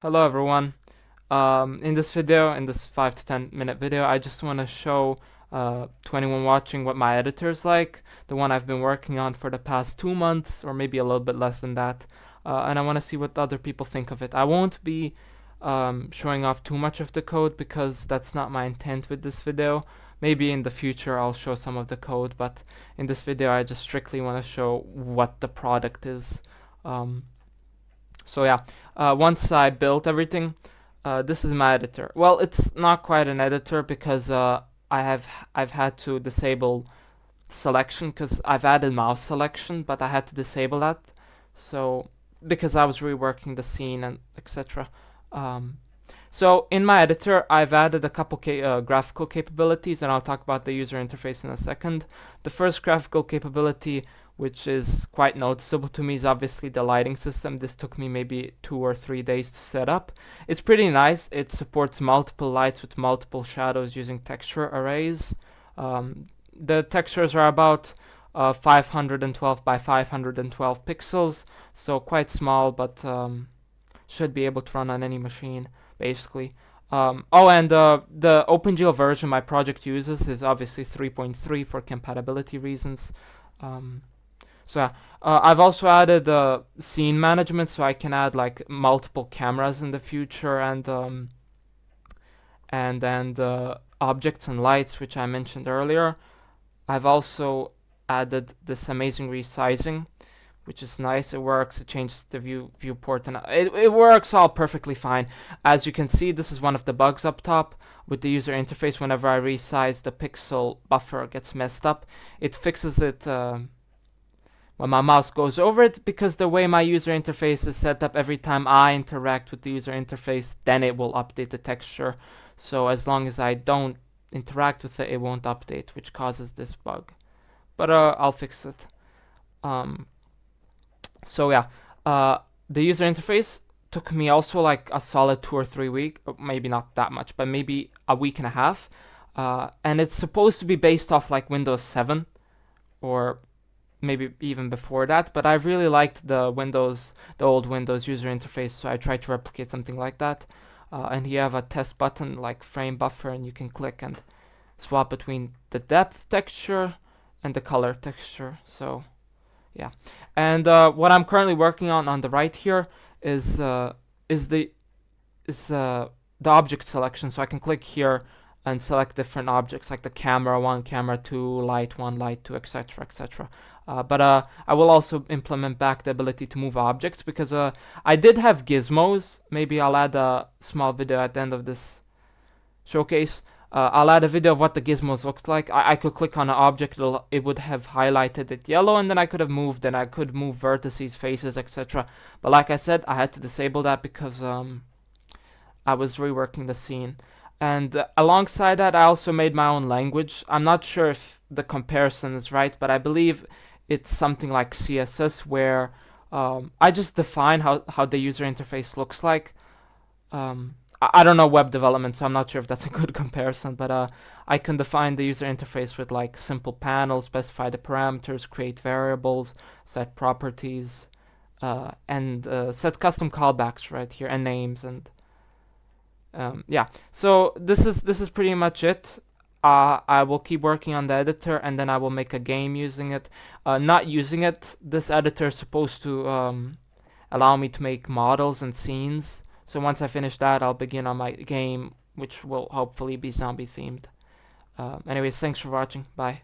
Hello everyone. In this video, in this 5 to 10 minute video, I just want to show to anyone watching what my editor is like, the one I've been working on for the past 2 months, or maybe a little bit less than that, and I want to see what other people think of it. I won't be showing off too much of the code because that's not my intent with this video. Maybe in the future I'll show some of the code, but in this video I just strictly want to show what the product is. So yeah, once I built everything, this is my editor. Well, it's not quite an editor because I've had to disable selection because I've added mouse selection, but I had to disable that. So because I was reworking the scene and etc. So in my editor, I've added a couple graphical capabilities, and I'll talk about the user interface in a second. The first graphical capability, which is quite noticeable to me, is obviously the lighting system. This took me maybe 2 or 3 days to set up. It's pretty nice. It supports multiple lights with multiple shadows using texture arrays. The textures are about 512 by 512 pixels, so quite small, but should be able to run on any machine, basically. And the opengl version my project uses is obviously 3.3 for compatibility reasons. I've also added scene management, so I can add like multiple cameras in the future, and then objects and lights, which I mentioned earlier. I've also added this amazing resizing, which is nice. It works. It changes the viewport, and it works all perfectly fine. As you can see, this is one of the bugs up top with the user interface. Whenever I resize, the pixel buffer gets messed up. It fixes it when my mouse goes over it, because the way my user interface is set up, every time I interact with the user interface, then it will update the texture. So as long as I don't interact with it, it won't update, which causes this bug. But I'll fix it. The user interface took me also like a solid 2 or 3 weeks, maybe not that much, but maybe a week and a half. And it's supposed to be based off like Windows 7 or maybe even before that, but I really liked the old Windows user interface, so I tried to replicate something like that. And you have a test button like frame buffer, and you can click and swap between the depth texture and the color texture. So yeah, and what I'm currently working on the right here is the object selection. So I can click here and select different objects like the camera 1, camera 2, light 1, light 2, etc., etc. But I will also implement back the ability to move objects, because I did have gizmos. Maybe I'll add a small video at the end of this showcase. I'll add a video of what the gizmos looked like. I could click on an object, it would have highlighted it yellow, and then I could have moved, and I could move vertices, faces, etc. But like I said, I had to disable that because I was reworking the scene. And alongside that, I also made my own language. I'm not sure if the comparison is right, but I believe it's something like CSS, where I just define how the user interface looks like. I don't know web development, so I'm not sure if that's a good comparison, but I can define the user interface with like simple panels, specify the parameters, create variables, set properties, and set custom callbacks right here, and names, and yeah. So this is pretty much it. I will keep working on the editor, and then I will make a game using it. Not using it, this editor is supposed to allow me to make models and scenes. So once I finish that, I'll begin on my game, which will hopefully be zombie themed. Anyways, thanks for watching. Bye.